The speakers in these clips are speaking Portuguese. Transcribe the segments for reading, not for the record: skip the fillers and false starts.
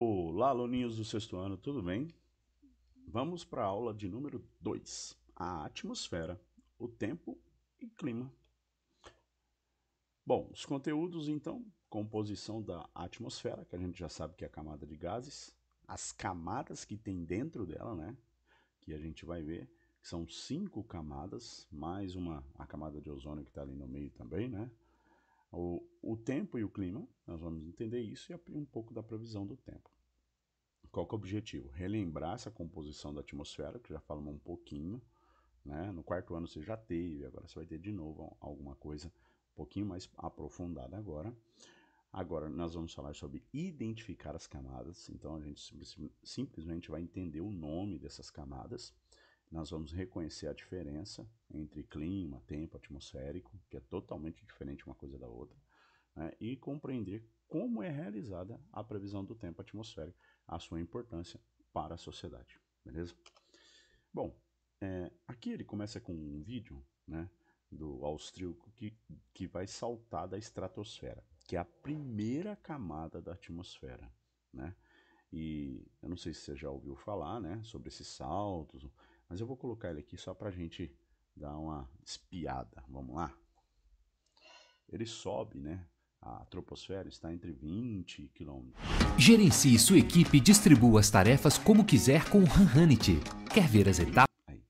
Olá, aluninhos do sexto ano, tudo bem? Vamos para a aula de número 2, a atmosfera, o tempo e clima. Bom, os conteúdos então, composição da atmosfera, que a gente já sabe que é a camada de gases, as camadas que tem dentro dela, né? Que a gente vai ver, que são 5 camadas, mais a camada de ozônio que está ali no meio também, né? O tempo e o clima, nós vamos entender isso e um pouco da previsão do tempo. Qual que é o objetivo? Relembrar essa composição da atmosfera, que já falamos um pouquinho, né? No quarto ano você já teve, agora você vai ter de novo alguma coisa um pouquinho mais aprofundada agora. Agora nós vamos falar sobre identificar as camadas, então a gente simplesmente vai entender o nome dessas camadas. Nós vamos reconhecer a diferença entre clima, tempo atmosférico, que é totalmente diferente uma coisa da outra, né? E compreender como é realizada a previsão do tempo atmosférico, a sua importância para a sociedade, beleza? Bom, aqui ele começa com um vídeo, né, do austríaco que vai saltar da estratosfera, que é a primeira camada da atmosfera, né? E eu não sei se você já ouviu falar, né, sobre esses saltos, mas eu vou colocar ele aqui só para a gente dar uma espiada. Vamos lá? Ele sobe, né? A troposfera está entre 20 quilômetros. Gerencie sua equipe e distribua as tarefas como quiser com o Hanhanity. Quer ver as etapas? Aí.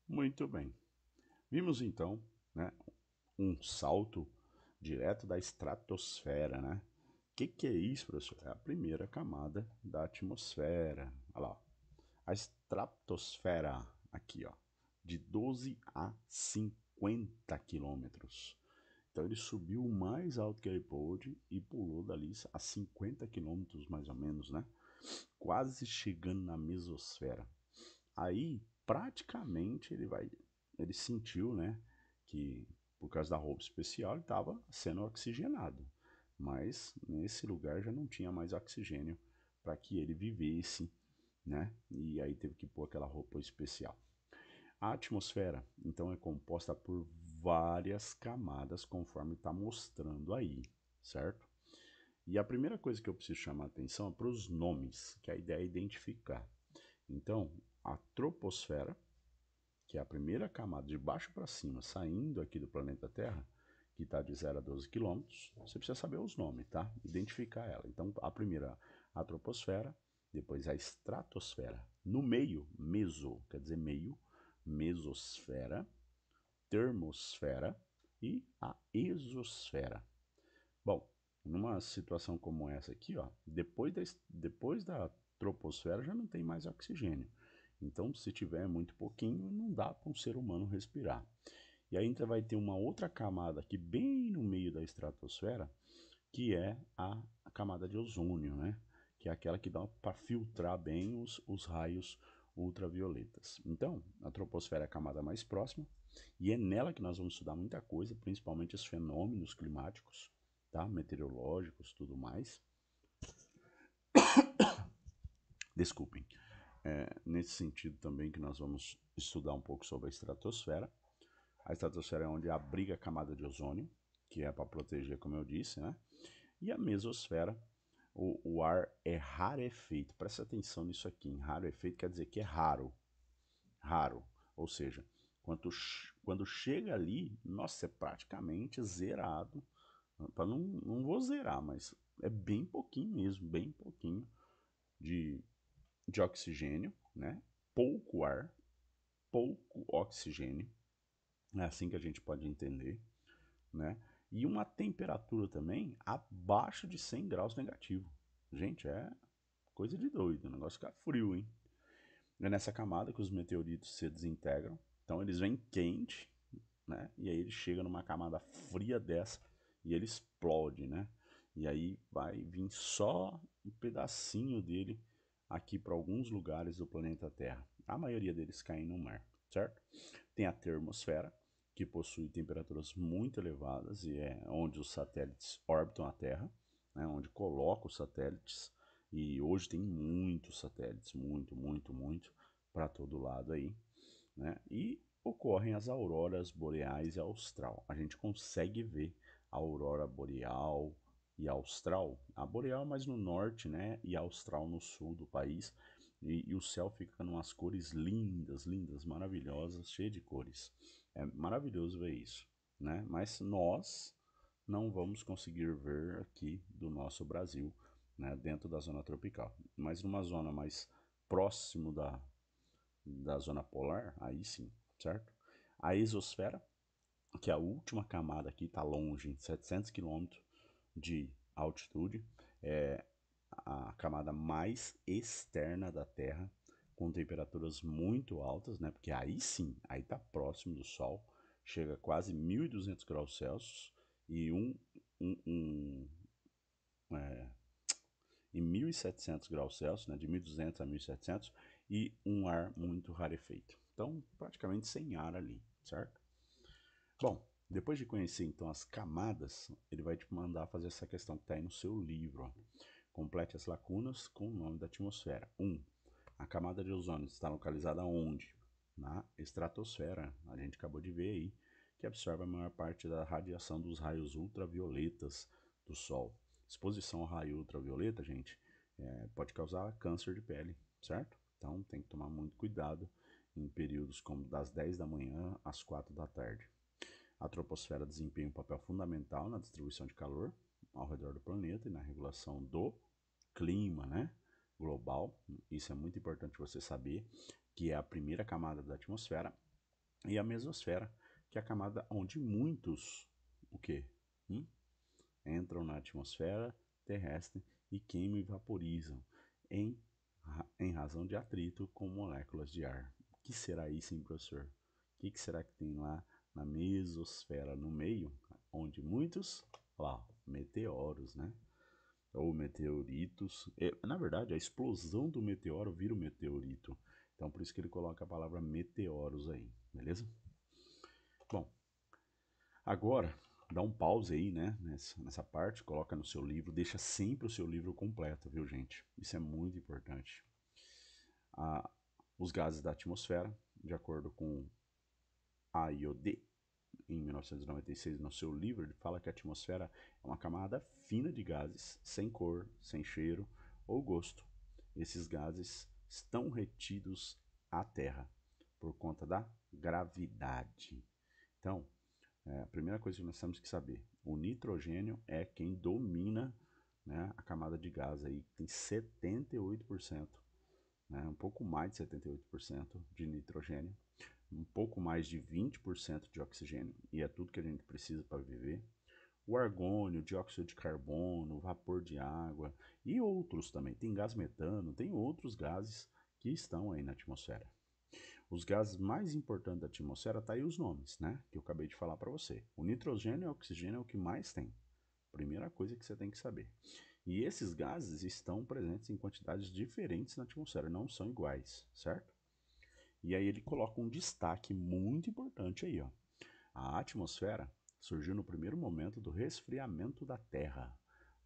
Muito bem. Vimos então, né, um salto direto da estratosfera, né? O que é isso, professor? É a primeira camada da atmosfera. Olha lá, a estratosfera, aqui, ó, de 12 a 50 quilômetros. Então ele subiu o mais alto que ele pôde e pulou dali a 50 quilômetros mais ou menos, né? Quase chegando na mesosfera. Aí, praticamente, ele sentiu, né, que por causa da roupa especial ele estava sendo oxigenado, mas nesse lugar já não tinha mais oxigênio para que ele vivesse, né? E aí teve que pôr aquela roupa especial. A atmosfera, então, é composta por várias camadas, conforme está mostrando aí, certo? E a primeira coisa que eu preciso chamar a atenção é para os nomes, que a ideia é identificar. Então, a troposfera, que é a primeira camada de baixo para cima, saindo aqui do planeta Terra, que está de 0 a 12 quilômetros, você precisa saber os nomes, tá? Identificar ela. Então, a primeira, a troposfera, depois a estratosfera. No meio, meso, quer dizer meio, mesosfera, termosfera e a exosfera. Bom, numa situação como essa aqui, ó, depois da troposfera já não tem mais oxigênio. Então, se tiver muito pouquinho, não dá para um ser humano respirar. E aí ainda vai ter uma outra camada aqui bem no meio da estratosfera, que é a camada de ozônio, né? Que é aquela que dá para filtrar bem os raios ultravioletas. Então, a troposfera é a camada mais próxima, E é nela que nós vamos estudar muita coisa, principalmente os fenômenos climáticos, tá? Meteorológicos, tudo mais. Desculpem. Nesse sentido também que nós vamos estudar um pouco sobre a estratosfera. A estratosfera é onde abriga a camada de ozônio, que é para proteger, como eu disse, né? E a mesosfera, o ar é rarefeito. Presta atenção nisso aqui. Em rarefeito quer dizer que é raro. Raro. Ou seja, quando chega ali, nossa, é praticamente zerado. Não vou zerar, mas é bem pouquinho mesmo, bem pouquinho de oxigênio, né? Pouco ar, pouco oxigênio. É assim que a gente pode entender, né? E uma temperatura também abaixo de 100 graus negativo. Gente, é coisa de doido, o negócio fica frio, hein? É nessa camada que os meteoritos se desintegram. Então eles vêm quente, né? E aí ele chega numa camada fria dessa e ele explode, né? E aí vai vir só um pedacinho dele aqui para alguns lugares do planeta Terra. A maioria deles caem no mar, certo? Tem a termosfera, que possui temperaturas muito elevadas e é onde os satélites orbitam a Terra, né? Onde coloca os satélites. E hoje tem muitos satélites, muito para todo lado aí, né? E ocorrem as auroras boreais e austral. A gente consegue ver a aurora boreal e austral. A boreal é mais no norte, né? E a austral no sul do país. E o céu fica com umas cores lindas, lindas, maravilhosas, cheio de cores. É maravilhoso ver isso, né? Mas nós não vamos conseguir ver aqui do nosso Brasil, né? Dentro da zona tropical. Mas numa zona mais próximo da zona polar, aí sim, certo? A exosfera, que é a última camada aqui, está longe, em 700 km de altitude, é a camada mais externa da Terra, com temperaturas muito altas, né? Porque aí sim, aí está próximo do Sol, chega a quase 1.200 graus Celsius e é, em 1.700 graus Celsius, né, de 1.200 a 1.700, e um ar muito rarefeito. Então, praticamente sem ar ali, certo? Bom, depois de conhecer então as camadas, ele vai te mandar fazer essa questão que está aí no seu livro. Ó. Complete as lacunas com o nome da atmosfera. 1. A camada de ozônio está localizada onde? Na estratosfera. A gente acabou de ver aí que absorve a maior parte da radiação dos raios ultravioletas do Sol. Exposição ao raio ultravioleta, gente, pode causar câncer de pele, certo? Então tem que tomar muito cuidado em períodos como das 10 da manhã às 4 da tarde. A troposfera desempenha um papel fundamental na distribuição de calor ao redor do planeta e na regulação do clima, né, global. Isso é muito importante você saber, que é a primeira camada da atmosfera, e a mesosfera, que é a camada onde muitos, o quê? Entram na atmosfera terrestre e queimam e vaporizam em razão de atrito com moléculas de ar. O que será isso, hein, professor? O que será que tem lá na mesosfera, no meio, onde muitos, lá, meteoros, né? Ou meteoritos. Na verdade, a explosão do meteoro vira o meteorito. Então, por isso que ele coloca a palavra meteoros aí, beleza? Bom, agora, dá um pause aí, né, nessa parte, coloca no seu livro, deixa sempre o seu livro completo, viu, gente? Isso é muito importante. Os gases da atmosfera, de acordo com AIOD, em 1996, no seu livro, ele fala que a atmosfera é uma camada fina de gases, sem cor, sem cheiro ou gosto. Esses gases estão retidos à Terra por conta da gravidade. Então, a primeira coisa que nós temos que saber, o nitrogênio é quem domina, né, a camada de gás aí, tem 78%, né, um pouco mais de 78% de nitrogênio, um pouco mais de 20% de oxigênio, e é tudo que a gente precisa para viver. O argônio, o dióxido de carbono, o vapor de água e outros também. Tem gás metano, tem outros gases que estão aí na atmosfera. Os gases mais importantes da atmosfera, tá aí os nomes, né? Que eu acabei de falar para você. O nitrogênio e o oxigênio é o que mais tem. Primeira coisa que você tem que saber. E esses gases estão presentes em quantidades diferentes na atmosfera, não são iguais, certo? E aí ele coloca um destaque muito importante aí, ó. A atmosfera surgiu no primeiro momento do resfriamento da Terra.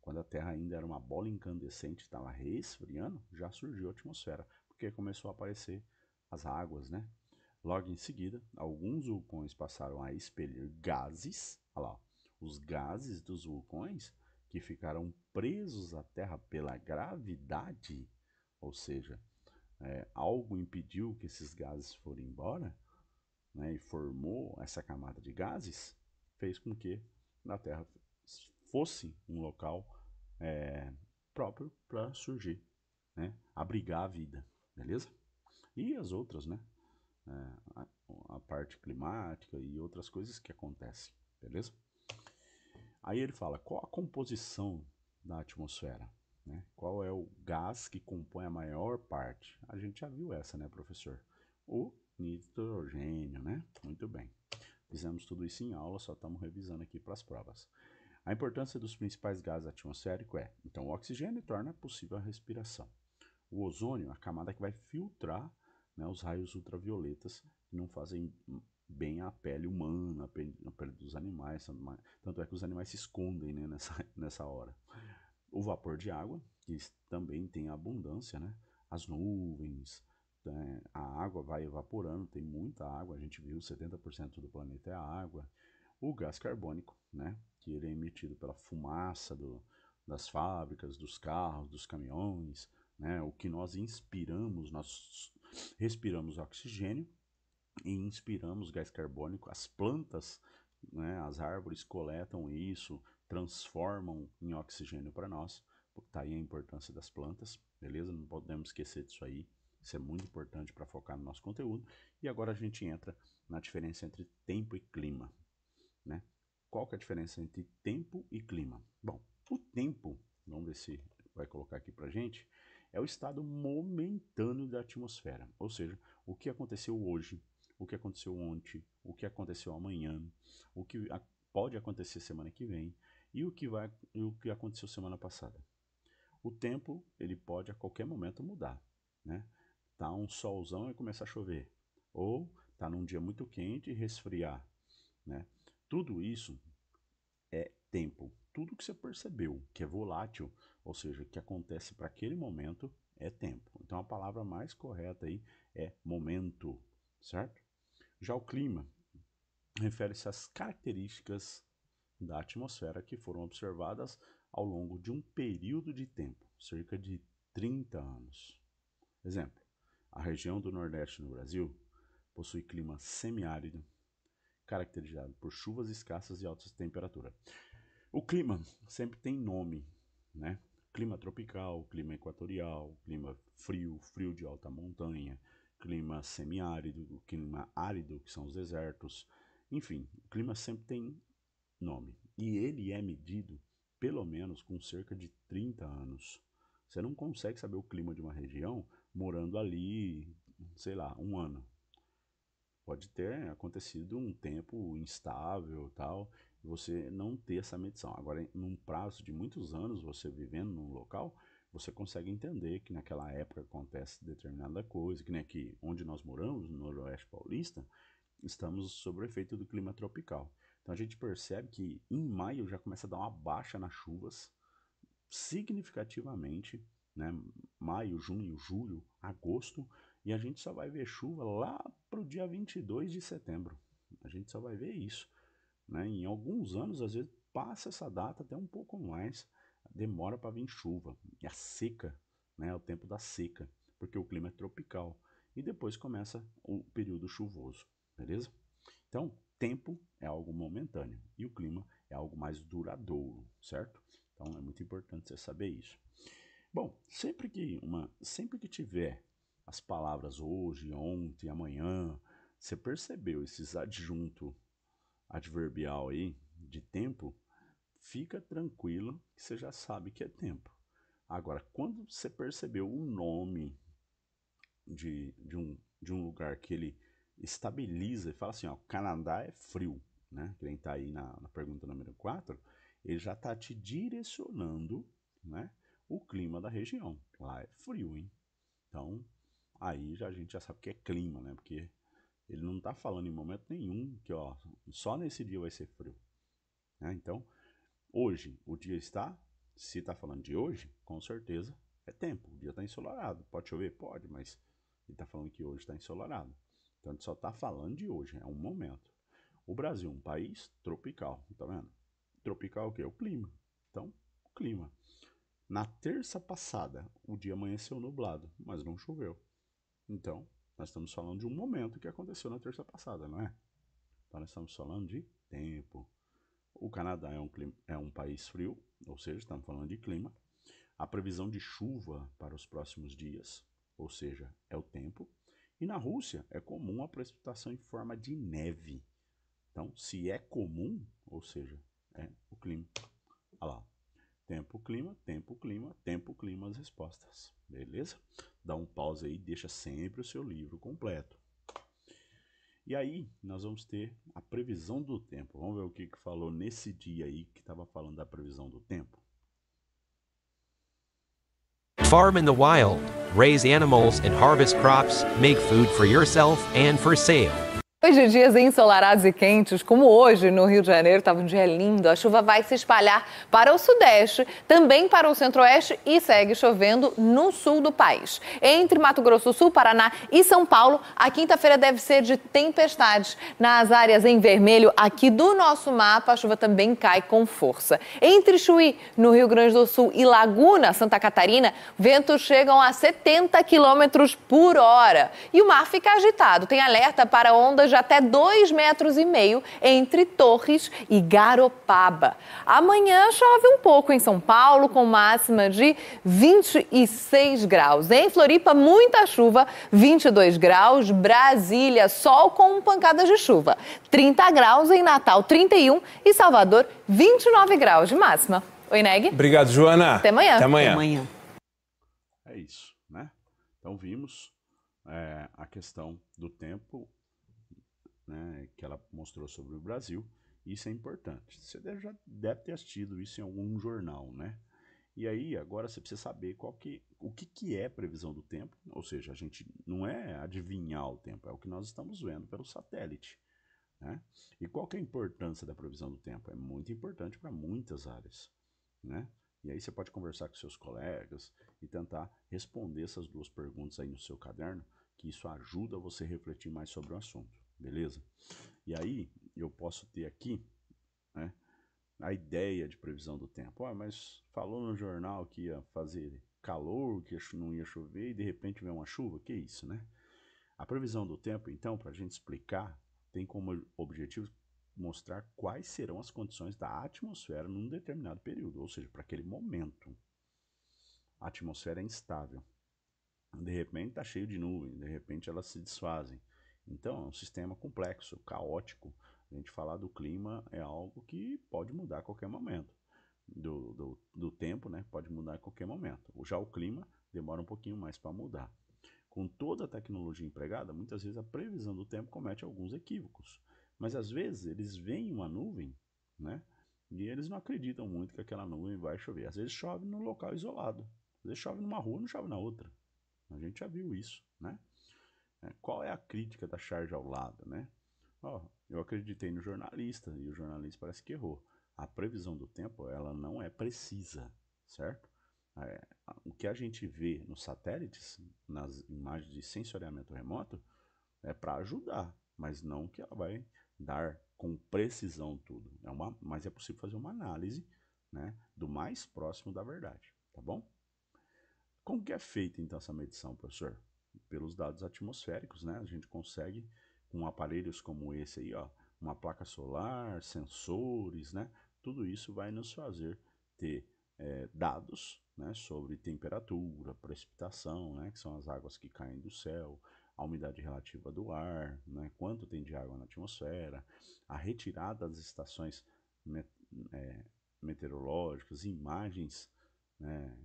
Quando a Terra ainda era uma bola incandescente, estava resfriando, já surgiu a atmosfera, porque começou a aparecer as águas, né? Logo em seguida, alguns vulcões passaram a expelir gases, olha lá, os gases dos vulcões que ficaram presos à Terra pela gravidade, ou seja, algo impediu que esses gases foram embora, né, e formou essa camada de gases, fez com que a Terra fosse um local próprio para surgir, né, abrigar a vida, beleza? E as outras, né? A parte climática e outras coisas que acontecem, beleza? Aí ele fala, qual a composição da atmosfera? Né? Qual é o gás que compõe a maior parte? A gente já viu essa, né, professor? O nitrogênio, né? Muito bem. Fizemos tudo isso em aula, só estamos revisando aqui para as provas. A importância dos principais gases atmosféricos é, então, o oxigênio torna possível a respiração. O ozônio, a camada que vai filtrar, né, os raios ultravioletas que não fazem bem à pele humana, à pele dos animais. Tanto é que os animais se escondem, né, nessa hora. O vapor de água, que também tem abundância, né? As nuvens, né? A água vai evaporando, tem muita água, a gente viu 70% do planeta é água. O gás carbônico, né? Que ele é emitido pela fumaça das fábricas, dos carros, dos caminhões, né? O que nós inspiramos, nós respiramos oxigênio e inspiramos gás carbônico. As plantas, né, as árvores coletam isso, transformam em oxigênio para nós. Tá aí a importância das plantas, beleza? Não podemos esquecer disso aí. Isso é muito importante para focar no nosso conteúdo. E agora a gente entra na diferença entre tempo e clima, né? Qual que é a diferença entre tempo e clima? Bom, o tempo, vamos ver se vai colocar aqui para gente, é o estado momentâneo da atmosfera, ou seja, o que aconteceu hoje, o que aconteceu ontem, o que aconteceu amanhã, o que pode acontecer semana que vem e o que aconteceu semana passada. O tempo, ele pode a qualquer momento mudar, né? Tá um solzão e começar a chover, ou tá num dia muito quente e resfriar, né? Tudo isso é tempo. Tudo que você percebeu que é volátil, ou seja, que acontece para aquele momento, é tempo. Então a palavra mais correta aí é momento, certo? Já o clima refere-se às características da atmosfera que foram observadas ao longo de um período de tempo, cerca de 30 anos. Exemplo, a região do Nordeste no Brasil possui clima semiárido, caracterizado por chuvas escassas e altas temperaturas. O clima sempre tem nome, né? Clima tropical, clima equatorial, clima frio, frio de alta montanha, clima semiárido, clima árido, que são os desertos. Enfim, o clima sempre tem nome. E ele é medido pelo menos com cerca de 30 anos. Você não consegue saber o clima de uma região morando ali, sei lá, um ano. Pode ter acontecido um tempo instável e tal, e você não ter essa medição. Agora, num prazo de muitos anos, você vivendo num local, você consegue entender que naquela época acontece determinada coisa, que nem aqui onde nós moramos, no Noroeste Paulista, estamos sob o efeito do clima tropical. Então a gente percebe que em maio já começa a dar uma baixa nas chuvas, significativamente, né? Maio, junho, julho, agosto, e a gente só vai ver chuva lá para o dia 22 de setembro. A gente só vai ver isso, né? Em alguns anos, às vezes, passa essa data até um pouco mais, demora para vir chuva. E a seca, né? É o tempo da seca, porque o clima é tropical. E depois começa o período chuvoso, beleza? Então, tempo é algo momentâneo e o clima é algo mais duradouro, certo? Então é muito importante você saber isso. Bom, sempre que tiver as palavras hoje, ontem, amanhã, você percebeu esses adjunto adverbial aí de tempo, fica tranquilo que você já sabe que é tempo. Agora, quando você percebeu o nome de um lugar que ele estabiliza e fala assim, ó, Canadá é frio, né? Que nem tá aí na pergunta número 4, ele já tá te direcionando, né? O clima da região. Lá é frio, hein? Então, aí a gente já sabe que é clima, né? Porque ele não está falando em momento nenhum que ó, só nesse dia vai ser frio. Né? Então, hoje o dia está, se está falando de hoje, com certeza é tempo. O dia está ensolarado. Pode chover? Pode, mas ele está falando que hoje está ensolarado. Então, ele só está falando de hoje, é um momento. O Brasil, um país tropical, tá vendo? Tropical o quê? O clima. Então, o clima. Na terça passada, o dia amanheceu nublado, mas não choveu. Então, nós estamos falando de um momento que aconteceu na terça passada, não é? Então, nós estamos falando de tempo. O Canadá é um país frio, ou seja, estamos falando de clima. A previsão de chuva para os próximos dias, ou seja, é o tempo. E na Rússia é comum a precipitação em forma de neve. Então, se é comum, ou seja, é o clima. Olha lá. Tempo, clima, tempo, clima, tempo, clima, as respostas. Beleza? Dá um pause aí, deixa sempre o seu livro completo. E aí, nós vamos ter a previsão do tempo. Vamos ver o que falou nesse dia aí que estava falando da previsão do tempo. Farm in the wild, raise animals and harvest crops, make food for yourself and for sale. Depois de dias ensolarados e quentes, como hoje no Rio de Janeiro, estava um dia lindo, a chuva vai se espalhar para o sudeste, também para o centro-oeste e segue chovendo no sul do país. Entre Mato Grosso do Sul, Paraná e São Paulo, a quinta-feira deve ser de tempestades. Nas áreas em vermelho aqui do nosso mapa, a chuva também cai com força. Entre Chuí, no Rio Grande do Sul, e Laguna, Santa Catarina, ventos chegam a 70 quilômetros por hora. E o mar fica agitado, tem alerta para ondas de até 2,5 metros entre Torres e Garopaba. Amanhã chove um pouco em São Paulo, com máxima de 26 graus. Em Floripa, muita chuva, 22 graus. Brasília, sol com pancadas de chuva. 30 graus em Natal, 31. E Salvador, 29 graus de máxima. Oi, Neg. Obrigado, Joana. Até amanhã. Até amanhã. Até amanhã. É isso, né? Então vimos a questão do tempo, né, que ela mostrou sobre o Brasil. Isso é importante. Você já deve ter assistido isso em algum jornal, né? E aí, agora você precisa saber o que é previsão do tempo. Ou seja, a gente não é adivinhar o tempo, é o que nós estamos vendo pelo satélite. Né? E qual que é a importância da previsão do tempo? É muito importante para muitas áreas. Né? E aí você pode conversar com seus colegas e tentar responder essas duas perguntas aí no seu caderno, que isso ajuda você a refletir mais sobre o assunto. Beleza? E aí, eu posso ter aqui, né, a ideia de previsão do tempo. Mas falou no jornal que ia fazer calor, que não ia chover e de repente vem uma chuva. Que isso, né? A previsão do tempo, então, para a gente explicar, tem como objetivo mostrar quais serão as condições da atmosfera num determinado período, ou seja, para aquele momento. A atmosfera é instável. De repente está cheio de nuvens, de repente elas se desfazem. Então, é um sistema complexo, caótico. A gente falar do clima é algo que pode mudar a qualquer momento. Do tempo, né? Pode mudar a qualquer momento. Já o clima demora um pouquinho mais para mudar. Com toda a tecnologia empregada, muitas vezes a previsão do tempo comete alguns equívocos. Mas às vezes eles veem uma nuvem, né? E eles não acreditam muito que aquela nuvem vai chover. Às vezes chove num local isolado. Às vezes chove numa rua, não chove na outra. A gente já viu isso, né? Qual é a crítica da charge ao lado, né? Eu acreditei no jornalista e o jornalista parece que errou. A previsão do tempo, ela não é precisa, certo? O que a gente vê nos satélites, nas imagens de sensoriamento remoto, é para ajudar, mas não que ela vai dar com precisão tudo. Mas é possível fazer uma análise, né, do mais próximo da verdade, tá bom? Como que é feita então essa medição, professor? Pelos dados atmosféricos, né? A gente consegue, com aparelhos como esse aí, ó, uma placa solar, sensores, né? Tudo isso vai nos fazer ter dados, né, sobre temperatura, precipitação, né, que são as águas que caem do céu, a umidade relativa do ar, né, quanto tem de água na atmosfera, a retirada das estações meteorológicas, imagens, né,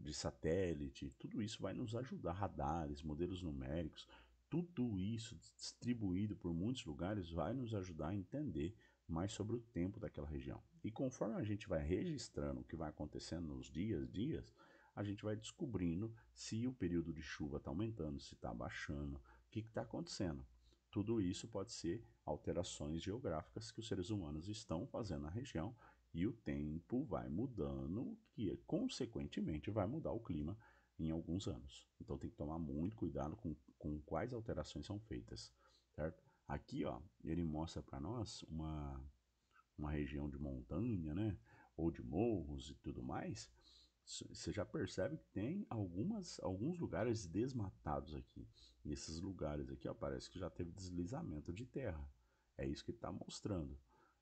de satélite, tudo isso vai nos ajudar, radares, modelos numéricos, tudo isso distribuído por muitos lugares vai nos ajudar a entender mais sobre o tempo daquela região. E conforme a gente vai registrando o que vai acontecendo nos dias, a gente vai descobrindo se o período de chuva está aumentando, se está abaixando, o que está acontecendo. Tudo isso pode ser alterações geográficas que os seres humanos estão fazendo na região e o tempo vai mudando, que consequentemente vai mudar o clima em alguns anos. Então tem que tomar muito cuidado com quais alterações são feitas, certo? Aqui, ó, ele mostra para nós uma região de montanha, né? Ou de morros e tudo mais. Você já percebe que tem alguns lugares desmatados aqui. E esses lugares aqui, ó, parece que já teve deslizamento de terra. É isso que está mostrando.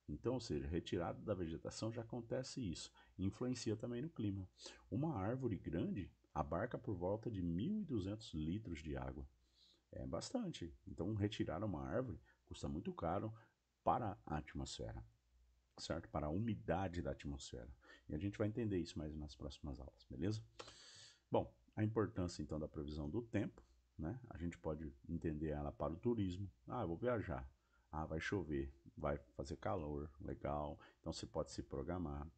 Então, ou seja, retirada da vegetação já acontece isso. Influencia também no clima. Uma árvore grande abarca por volta de 1.200 litros de água. É bastante. Então, retirar uma árvore custa muito caro para a atmosfera, certo? Para a umidade da atmosfera. E a gente vai entender isso mais nas próximas aulas, beleza? Bom, a importância então da previsão do tempo, né? A gente pode entender ela para o turismo. Ah, eu vou viajar. Ah, vai chover, vai fazer calor, legal. Então você pode se programar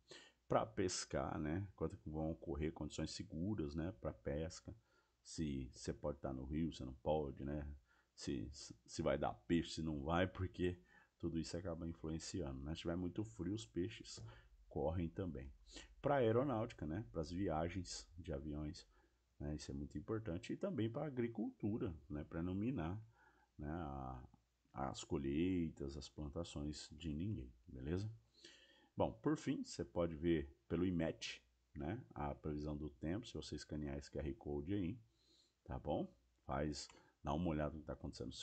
para pescar, né? Quando vão ocorrer condições seguras, né? Para pesca. Se você pode estar no rio, você não pode, né? Se vai dar peixe, se não vai, porque tudo isso acaba influenciando, né? Se tiver muito frio, os peixes correm também. Para a aeronáutica, né? Para as viagens de aviões, né? Isso é muito importante. E também para a agricultura, né? Para não minar, né? As colheitas, as plantações de ninguém, beleza? Bom, por fim, você pode ver pelo IMET, né? A previsão do tempo, se você escanear esse QR Code aí, tá bom? Dá uma olhada no que está acontecendo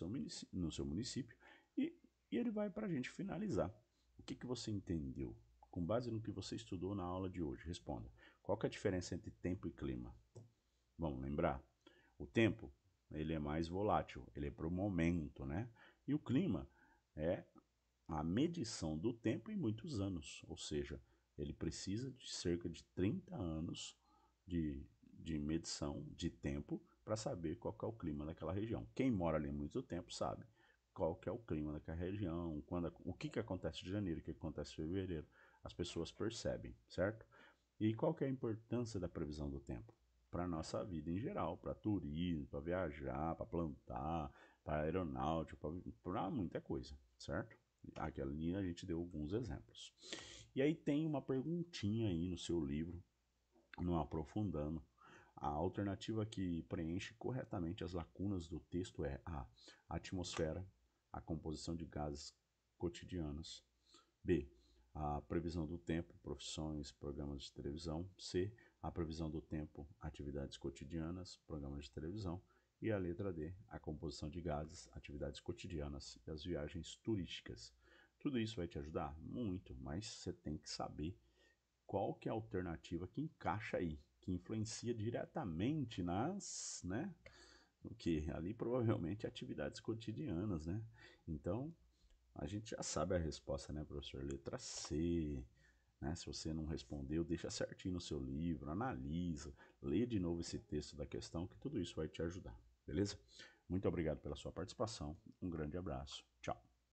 no seu município e ele vai para a gente finalizar. O que você entendeu? Com base no que você estudou na aula de hoje, responda. Qual que é a diferença entre tempo e clima? Vamos lembrar? O tempo, ele é mais volátil, ele é para o momento, né? E o clima é a medição do tempo em muitos anos, ou seja, ele precisa de cerca de 30 anos de medição de tempo para saber qual que é o clima daquela região. Quem mora ali há muito tempo sabe qual que é o clima daquela região, o que acontece de janeiro, o que acontece de fevereiro. As pessoas percebem, certo? E qual que é a importância da previsão do tempo? Para a nossa vida em geral, para turismo, para viajar, para plantar, para aeronáutica, para muita coisa, certo? Aquela ali a gente deu alguns exemplos. E aí tem uma perguntinha aí no seu livro, não aprofundando. A alternativa que preenche corretamente as lacunas do texto é A. A atmosfera, a composição de gases cotidianos. B. A previsão do tempo, profissões, programas de televisão. C. A previsão do tempo, atividades cotidianas, programas de televisão. E a letra D. A composição de gases, atividades cotidianas e as viagens turísticas. Tudo isso vai te ajudar? Muito, mas você tem que saber qual que é a alternativa que encaixa aí, que influencia diretamente né? O que ali provavelmente atividades cotidianas, né? Então, a gente já sabe a resposta, né, professor? Letra C, né? Se você não respondeu, deixa certinho no seu livro, analisa, lê de novo esse texto da questão, que tudo isso vai te ajudar, beleza? Muito obrigado pela sua participação, um grande abraço, tchau!